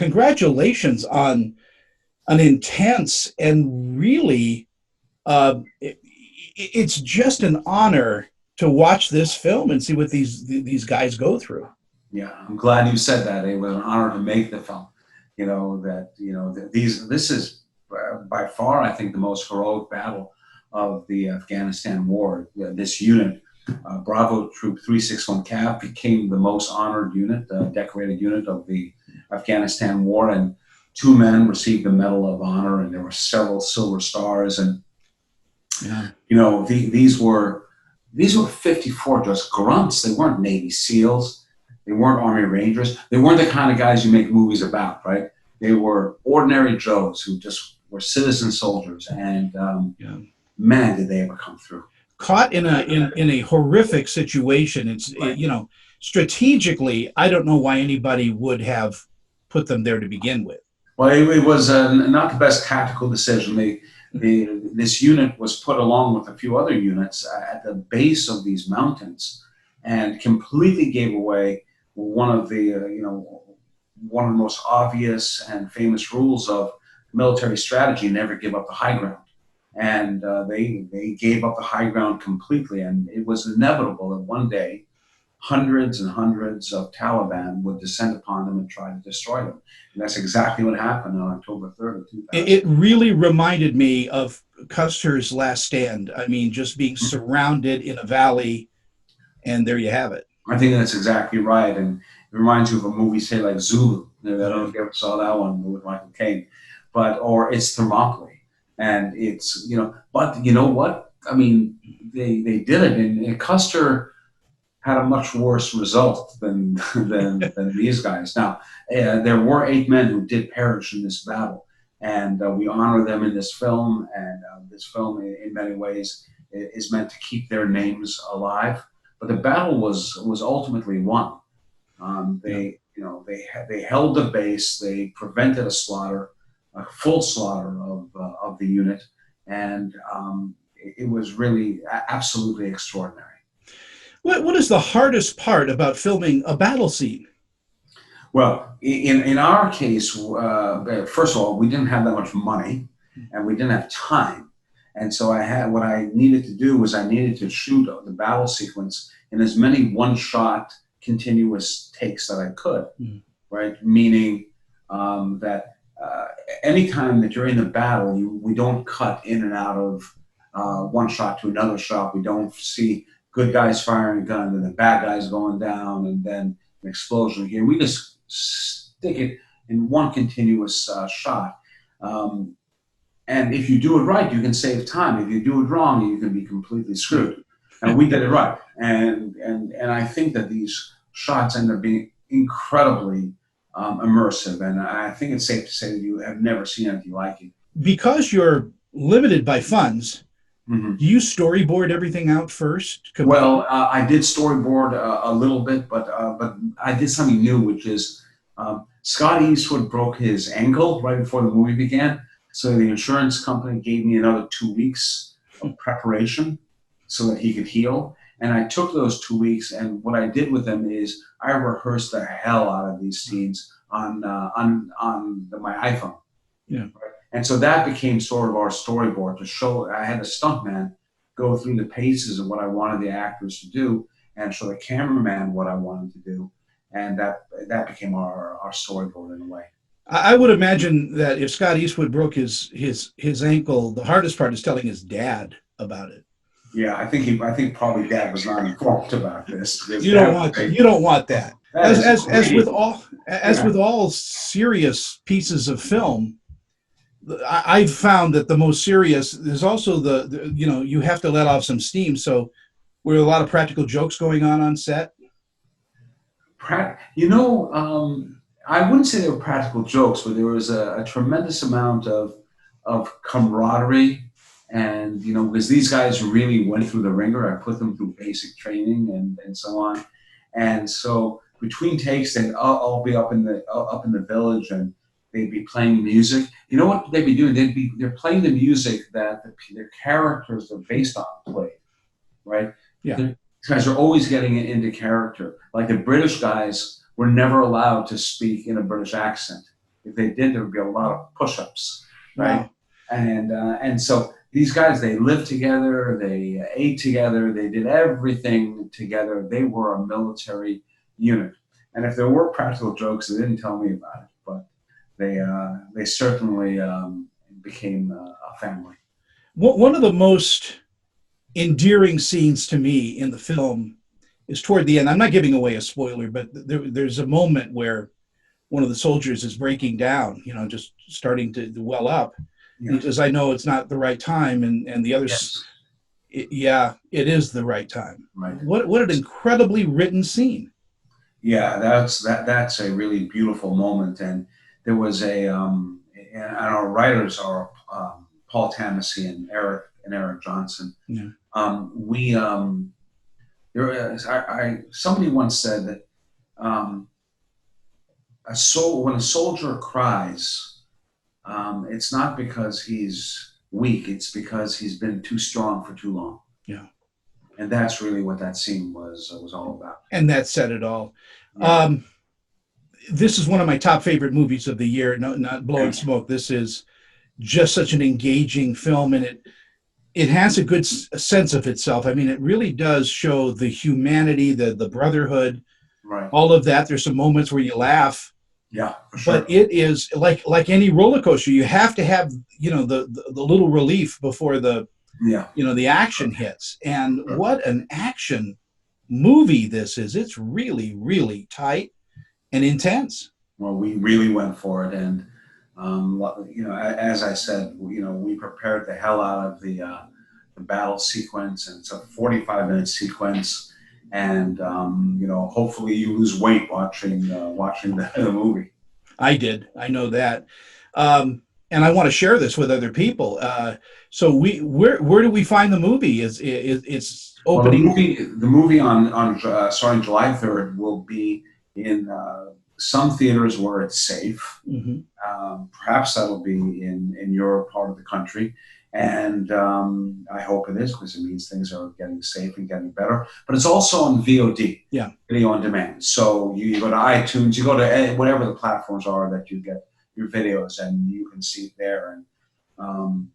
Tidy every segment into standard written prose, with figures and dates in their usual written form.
congratulations on an intense and really, it's just an honor to watch this film and see what these guys go through. Yeah, I'm glad you said that. It was an honor to make the film. This is by far, I think, the most heroic battle of the Afghanistan war. This unit, Bravo Troop 361 Cav, became the most honored unit, decorated unit of the Afghanistan war, and two men received the Medal of Honor, and there were several Silver Stars, and Yeah. these were 54 just grunts. They weren't Navy SEALs. They weren't Army Rangers. They weren't the kind of guys you make movies about, right? They were ordinary Joes who just were citizen soldiers, and Yeah. man, did they ever come through. Caught in a horrific situation. Right. Strategically, I don't know why anybody would have put them there to begin with. Well, it was not the best tactical decision. This unit was put along with a few other units at the base of these mountains, and completely gave away one of one of the most obvious and famous rules of military strategy: never give up the high ground. And they gave up the high ground completely, and it was inevitable that one day hundreds and hundreds of Taliban would descend upon them and try to destroy them. And that's exactly what happened on October 3rd of 2000. It really reminded me of Custer's Last Stand. I mean, just being surrounded in a valley, and there you have it. I think that's exactly right. And it reminds you of a movie, say, like Zulu. I don't know if you ever saw that one with Michael Caine, or it's Thermopylae. And it's, but you know what? I mean, they did it. And Custer had a much worse result than these guys. Now, there were 8 men who did perish in this battle, and we honor them in this film. And this film, in many ways, is meant to keep their names alive. But the battle was ultimately won. They held the base. They prevented a full slaughter of the unit, and it was really absolutely extraordinary. What is the hardest part about filming a battle scene? Well, in our case, first of all, we didn't have that much money, and we didn't have time. And so what I needed to do was I needed to shoot the battle sequence in as many one-shot continuous takes that I could, right? Meaning that anytime that you're in the battle, we don't cut in and out of one shot to another shot. We don't see good guys firing a gun and then the bad guys going down and then an explosion here. We just stick it in one continuous shot. And if you do it right, you can save time. If you do it wrong, you can be completely screwed. And we did it right. And I think that these shots end up being incredibly immersive. And I think it's safe to say that you have never seen anything like it. Because you're limited by funds, do you storyboard everything out first? Well, I did storyboard a little bit, but I did something new, which is Scott Eastwood broke his ankle right before the movie began. So the insurance company gave me another 2 weeks of preparation so that he could heal. And I took those 2 weeks, and what I did with them is I rehearsed the hell out of these scenes on my iPhone. Yeah. Right? And so that became sort of our storyboard to show. I had a stuntman go through the paces of what I wanted the actors to do, and show the cameraman what I wanted to do, and that became our storyboard in a way. I would imagine that if Scott Eastwood broke his ankle, the hardest part is telling his dad about it. Yeah, I think probably Dad was not informed about this. You don't want that. As with all serious pieces of film, I've found that the most serious, there's also you have to let off some steam. So were there a lot of practical jokes going on set? I wouldn't say they were practical jokes, but there was a tremendous amount of camaraderie. And, because these guys really went through the ringer, I put them through basic training and so on. And so between takes, they'd all be up in the village, and they'd be playing music. You know what they'd be doing? They're playing the music that their characters are based on played, right? Yeah. These guys are always getting into character. Like the British guys were never allowed to speak in a British accent. if they did, there would be a lot of push-ups, right? Wow. And so these guys, they lived together, they ate together, they did everything together. They were a military unit. And if there were practical jokes, they didn't tell me about it, but they certainly became a family. One of the most endearing scenes to me in the film is toward the end. I'm not giving away a spoiler, but there's a moment where one of the soldiers is breaking down, just starting to well up. Yeah. He says, "I know it's not the right time," and the others, Yes. yeah, it is the right time. Right. What an incredibly written scene. Yeah, that's a really beautiful moment. And there was and our writers are Paul Tamasy and Eric Johnson. Yeah. We there is, somebody once said that um, when a soldier cries, it's not because he's weak; it's because he's been too strong for too long. Yeah. And that's really what that scene was all about. And that said it all. Yeah. This is one of my top favorite movies of the year. No, not blowing smoke. This is just such an engaging film, and it has a good sense of itself. I mean, it really does show the humanity, the brotherhood, Right. all of that. There's some moments where you laugh, Yeah, for sure. but it is like any roller coaster. You have to have the little relief before the action hits. And what an action movie this is! It's really, really tight and intense. Well, we really went for it, and as I said, we prepared the hell out of the battle sequence, and it's a 45-minute sequence, and hopefully you lose weight watching the movie. I did. I know that, and I want to share this with other people. So where do we find the movie? It's opening. Well, the movie on starting July 3rd will be in some theaters where it's safe. Mm-hmm. Perhaps that'll be in your part of the country. And I hope it is, because it means things are getting safe and getting better. But it's also on VOD, video on demand. So you go to iTunes, you go to whatever the platforms are that you get your videos, and you can see it there. And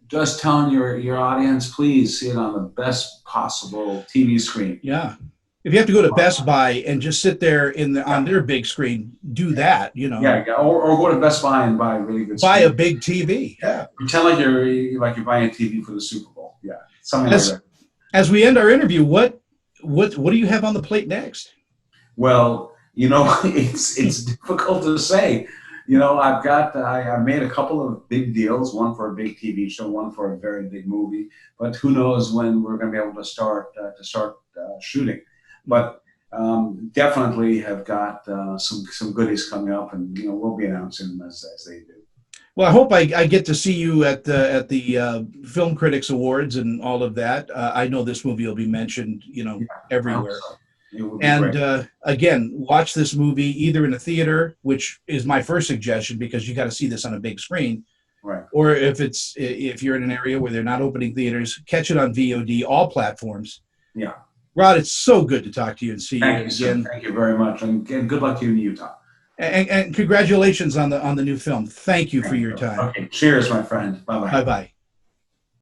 just telling your audience, please see it on the best possible TV screen. Yeah. If you have to go to Best Buy and just sit there on their big screen, do that. Yeah, or go to Best Buy and buy a really good. Buy screen. a big TV. Yeah. Pretend like you're buying a TV for the Super Bowl. Yeah, something like that. As we end our interview, what do you have on the plate next? Well, it's difficult to say. I made a couple of big deals, one for a big TV show, one for a very big movie, but who knows when we're going to be able to start shooting. But definitely have got some goodies coming up, and we'll be announcing them as they do. Well, I hope I get to see you at the Film Critics Awards and all of that. I know this movie will be mentioned, everywhere. And again, watch this movie either in a theater, which is my first suggestion, because you got to see this on a big screen. Right. Or if you're in an area where they're not opening theaters, catch it on VOD, all platforms. Yeah. Rod, it's so good to talk to you and see you again. Sir. Thank you very much, and good luck to you in Utah. And congratulations on the new film. Thank you for your time. Okay, cheers, my friend. Bye bye. Bye bye.